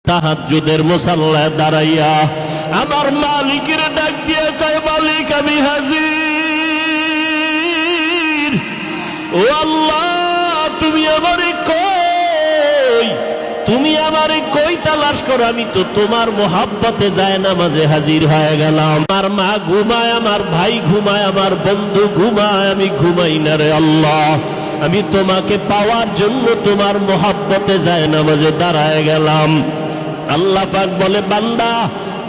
তাহাজ্জুদের মুসাল্লায় দাঁড়াইয়া আমার মালিকের ডাক দিয়ে কয়, মালিক আমি হাজির। ও আল্লাহ, তুমি আমারে কই, তুমি আমারে কই তালাশ করো, আমি তো তোমার মোহাব্বতে যায় নামাজে হাজির হয়ে গেলাম। আমার মা ঘুমায়, আমার ভাই ঘুমায়, আমার বন্ধু ঘুমায়, আমি ঘুমাই না রে আল্লাহ। আমি তোমাকে পাওয়ার জন্য তোমার মোহাব্বতে যায় নামাজে দাঁড়ায় গেলাম। আল্লাহ পাক বলে, বান্দা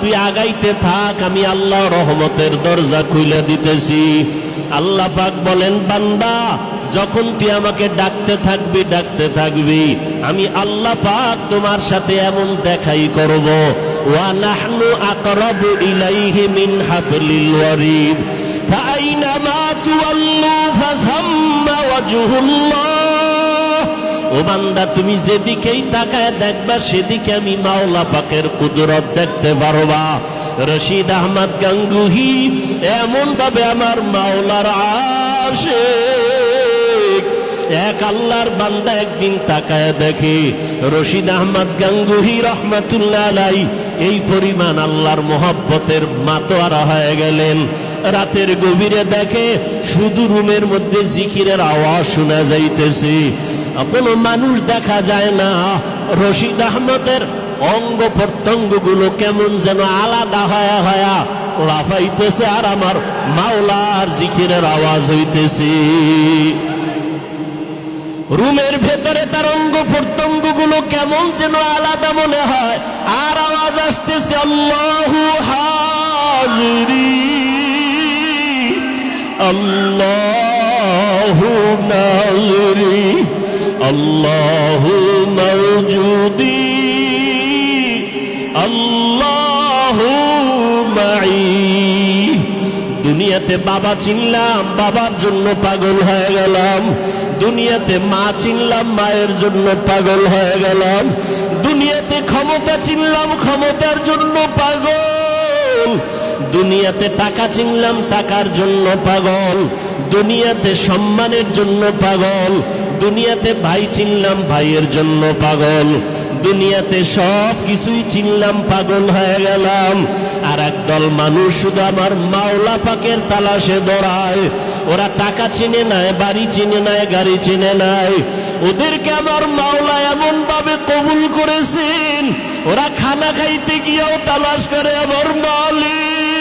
তুই আগাইতে থাক, আমি আল্লাহ রহমতের দরজা খুলে দিতেছি। আল্লাহ পাক বলেন, বান্দা যখন তুই আমাকে ডাকতে থাকবি, আমি আল্লাহ পাক তোমার সাথে এমন দেখাই করব। ওয়া নাহনু আকরাবু ইলাইহি মিন হাবলিল ওয়ারিদ ফাআইনামা তুওয়াল্লু ফাসাম্মা ওয়াজহুল্লাহ। ও বান্দা, তুমি যেদিকেই তাকায় দেখবা সেদিকে আমি মাওলা পাকের কুদরত দেখতে পারবা। রশিদ আহমদ গাঙ্গুহি এমন ভাবে আমার মাওলার আশিক, এক আল্লাহর বান্দা একদিন তাকায় দেখে রশিদ আহমদ গাঙ্গুহি রহমাতুল্লাহ আলাইহি এই পরিমাণ আল্লাহর মোহাব্বতের মাতোয়ারা হয়ে গেলেন। রাতের গভীরে দেখে শুধু রুমের মধ্যে জিকিরের আওয়াজ শোনা যাইতেছে, কোনো মানুষ দেখা যায় না। রশিদ আহমদের অঙ্গ প্রত্যঙ্গ গুলো কেমন যেন আলাদা হয়া হয়া লাফাইতেছে, আর আমার মাওলার জিকিরের আওয়াজ হইতেছে। রুমের ভেতরে তার অঙ্গ প্রত্যঙ্গ গুলো কেমন যেন আলাদা মনে হয়, আর আওয়াজ আসতেছে, আল্লাহু হাজিরি আল্লাহু নাজিরি আল্লাহু মাওজুদি আল্লাহু মাই। দুনিয়াতে বাবা চিনলাম, বাবার জন্য পাগল হয়ে গেলাম। দুনিয়াতে মা চিনলাম, মায়ের জন্য পাগল হয়ে গেলাম। দুনিয়াতে ক্ষমতা চিনলাম, ক্ষমতার জন্য পাগল। দুনিয়াতে টাকা চিনলাম, টাকার জন্য পাগল। দুনিয়াতে সম্মানের জন্য পাগল। দুনিয়াতে ভাই চিনলাম, ভাইয়ের জন্য পাগল। দুনিয়াতে সব কিছুই চিনলাম, পাগল হয়ে গেলাম। আর একদল মানুষ শুধু আমার মাওলা পাকের তালাশে দৌড়ায়। ওরা টাকা চিনে নাই, বাড়ি চিনে নাই, গাড়ি চিনে নাই। ওদেরকে আমার মাওলা এমন ভাবে কবুল করেছেন, ওরা খানা খাইতে গিয়েও তালাশ করে আমার মালিক।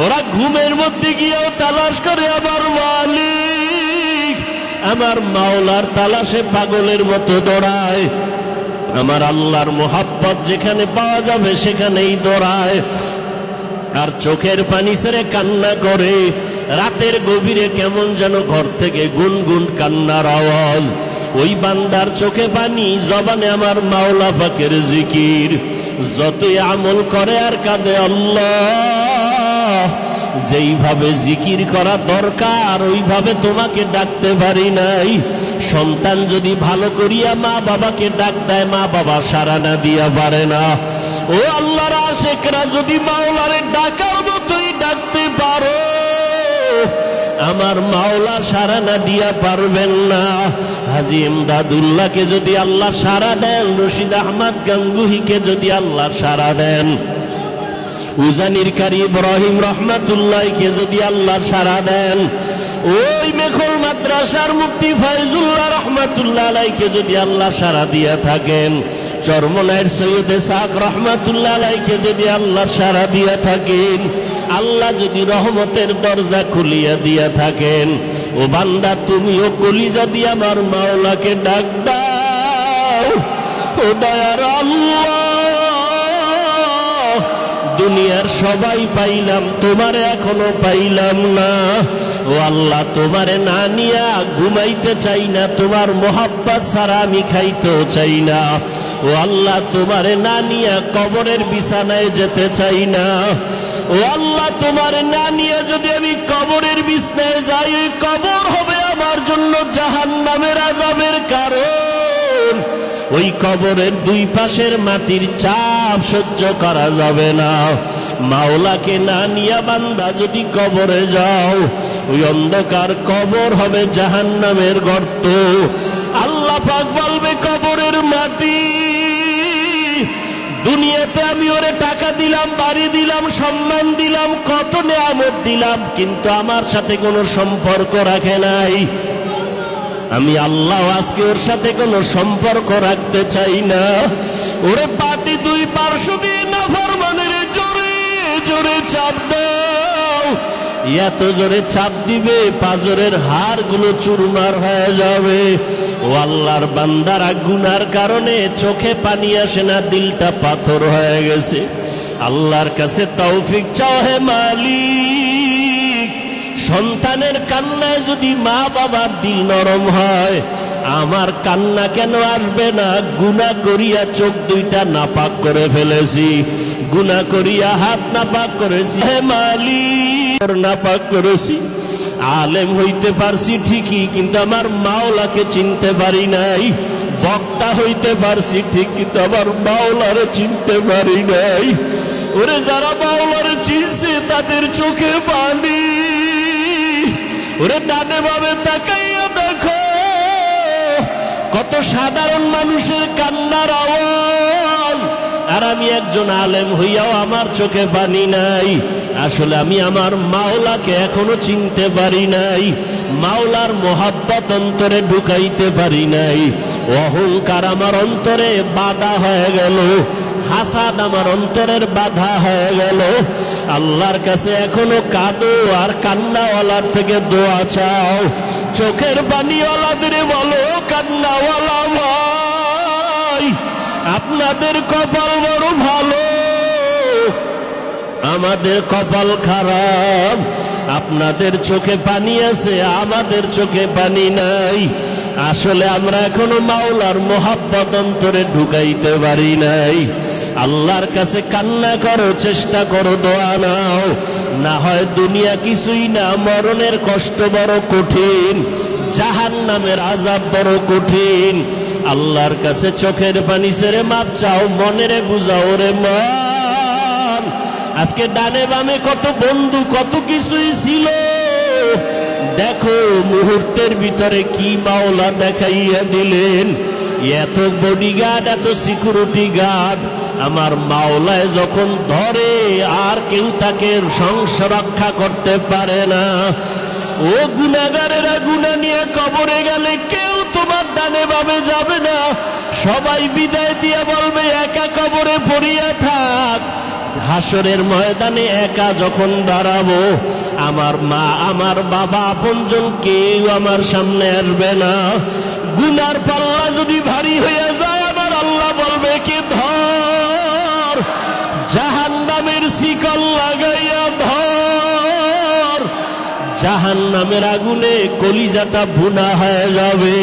ওরা ঘুমের মধ্যে গিয়েও তালাশ করে আমার মালিক। আমার মাওলার তালাশে পাগলের মতো দৌড়ায়। আমার আল্লাহর মোহাব্বত যেখানে পাওয়া যাবে সেখানেই দৌড়ায়, আর চোখের পানি ছেড়ে কান্না করে। রাতের গভীরে কেমন যেন ঘর থেকে গুনগুন কান্নার আওয়াজ। ওই বান্দার চোখে পানি, জবানে আমার মাওলা পাকের জিকির। যতই আমল করে আর কাঁদে আল্লাহ, যেইভাবে জিকির করা দরকার ওইভাবে তোমাকে ডাকতে পারি নাই। সন্তান যদি ভালো করিয়া মা বাবাকে ডাক দেয়, মা বাবা সাড়া না দিয়া পারে না। ও আল্লাহর আশিকরা যদি মাওলারে ডাকার মতোই ডাকতে পারো, আমার মাওলা সাড়া না দিয়া পারবেন না। হাজী ইমদাদুল্লাহকে যদি আল্লাহ সাড়া দেন, রশিদ আহমদ গাঙ্গুহিকে যদি আল্লাহ সাড়া দেন, উজানির কারি ইব্রাহিম রহমাতুল্লাহকে যদি আল্লাহ সাড়া দেন, ওই মেখল মাদ্রাসার মুফতি ফয়জুল্লাহ রহমাতুল্লাহ আলাইহিকে যদি আল্লাহ সাড়া দিয়া থাকেন, চরমনাইয়ের সৈয়দ ইসহাক রহমাতুল্লাহ আলাইহিকে যদি আল্লাহ সাড়া দিয়া থাকেন, আল্লাহ যদি রহমতের দরজা খুলিয়া দিয়া থাকেন, ও বান্দা তুমিও কলিজা দিয়া আমার মাওলাকে ডাক দাও। ও দয়ার আল্লাহ, দুনিয়ার সবাই পাইলাম, তোমারে এখনো পাইলাম না। ও আল্লাহ, তোমারে না নিয়া ঘুমাইতে চাই না, তোমার মোহাব্বত ছাড়া আমি খাইতেও চাই না। ও আল্লাহ, তোমারে না নিয়া কবরের বিছানায় যেতে চাই না। ও আল্লাহ, তোমারে না নিয়ে যদি আমি কবরের বিছানায় যাই, ওই কবর হবে আমার জন্য জাহান্নামের আযাবের কারণ। ওই কবরের দুই পাশের মাটির চাপ সহ্য করা যাবে না। মাওলাকে না নিয়া বান্দা যদি কবরে যাও, ওই অন্ধকার কবর হবে জাহান্নামের গর্ত। আল্লাহ পাক বলবে, কবরের মাটি দুনিয়াতে আমি ওরে টাকা দিলাম, বাড়ি দিলাম, সম্মান দিলাম, কত নেয়ামত দিলাম, কিন্তু আমার সাথে কোনো সম্পর্ক রাখে নাই। আমি আল্লাহ আজকে ওর সাথে কোনো সম্পর্ক রাখতে চাই না। ওরে পাটি দুই পার্শ্ব দিয়ে নাফরমানের জোরে জোরে চাপ দাও। এত জোরে চাপ দিবে পাজরের হাড়গুলো চুরমার হয়ে যাবে। ও আল্লাহর বান্দারা গুনার কারণে চোখে পানি আসে না, দিলটা পাথর হয়ে গেছে। আল্লাহর কাছে তৌফিক চাও হে মালিক। সন্তানের কান্নায় যদি মা বাবার দিল নরম হয়, আমার কান্না কেন আসবে না? গুনাহ করিয়া চোখ দুইটা নাপাক করে ফেলেছি, গুনাহ করিয়া হাত নাপাক করেছি হে মালিক, নাপাক করেছি। আলেম হইতে পারছি ঠিকই, কিন্তু আমার মাওলাকে চিনতে পারি নাই। বক্তা হইতে পারছি ঠিক, কিন্তু আমার মাওলারে চিনতে পারি নাই। ওরে যারা মাওলারে চিনছে তাদের চোখে পানি। ওরে ডানে বামে তাকাইয়া দেখো কত সাধারণ মানুষের কান্নার আওয়াজ, আর আমি একজন আলেম হইয়াও আমার চোখে পানি নাই। আসলে আমি আমার মাওলাকে এখনো চিনতে পারি নাই, মাওলার মোহাব্বত অন্তরে ঢুকাইতে পারি নাই। অহংকার আমার অন্তরে বাধা হয়ে গেল, হাসাদ আমার অন্তরের বাধা হয়ে গেল। আল্লাহর কাছে এখনো কাঁদো আর কান্নাওয়ালার থেকে দোয়া চাও। চোখের পানিওয়ালাদের বলো, কান্নাওয়ালা ভাই আপনাদের কপাল বড় ভালো, আমাদের কপাল খারাপ। আপনাদের চোখে পানি আছে, আমাদের চোখে পানি নাই। আসলে আমরা এখনো মাওলার মোহাব্বত অন্তরে ঢুকাইতে পারি নাই। আল্লাহর কাছে কান্না করো, চেষ্টা করো, দোয়া নাও। না হয় দুনিয়া কিছুই না, মরণের কষ্ট বড় কঠিন, জাহান্নামের আযাব বড় কঠিন। আল্লাহর কাছে চোখের পানি ছেড়ে মাপ চাও, মনেরে বুঝাও রে মন। আজকে ডানে বামে কত বন্ধু, কত কিছুই ছিল, দেখো মুহূর্তের ভিতরে কি মাওলা দেখাইয়া দিলেন। এত বডিগার্ড, এত সিকিউরিটি গার্ড, আমার মাওলায় যখন ধরে আর কেউ তাকে রক্ষা করতে পারে না। ও গুনাহগারেরা, গুনাহ নিয়ে কবরে গেলে কেউ তোমার ডানে বামে যাবে না, সবাই বিদায় দিয়ে বলবে একা কবরে পড়িয়া থাক। হাসরের ময়দানে একা যখন দাঁড়াবো, আমার মা আমার বাবা আপনজন কেউ আমার সামনে আসবে না। গুনার পাল্লা যদি ভারী হয়ে যায়, আমার আল্লাহ বলবে কি ধর, জাহান্নামের শিকল লাগাইয়া ধর। জাহান্নামের আগুনে কলিজাটা ভুনা হয়ে যাবে।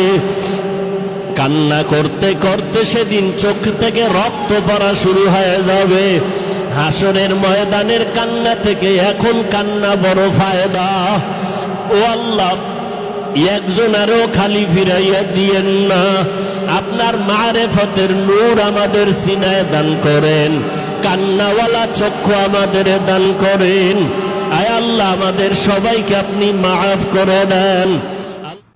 কান্না করতে করতে সেদিন চোখ থেকে রক্ত পড়া শুরু হয়ে যাবে। হাসরের ময়দানের কান্না থেকে এখন কান্না বড় ফায়দা। ও আল্লাহ, একজন আরো খালি ফিরাইয়া দিয়েন না। আপনার মারেফতের নূর আমাদের সিনায় দান করেন, কান্নাওয়ালা চক্ষু আমাদের দান করেন। আয় আল্লাহ, আমাদের সবাইকে আপনি মাফ করে দেন।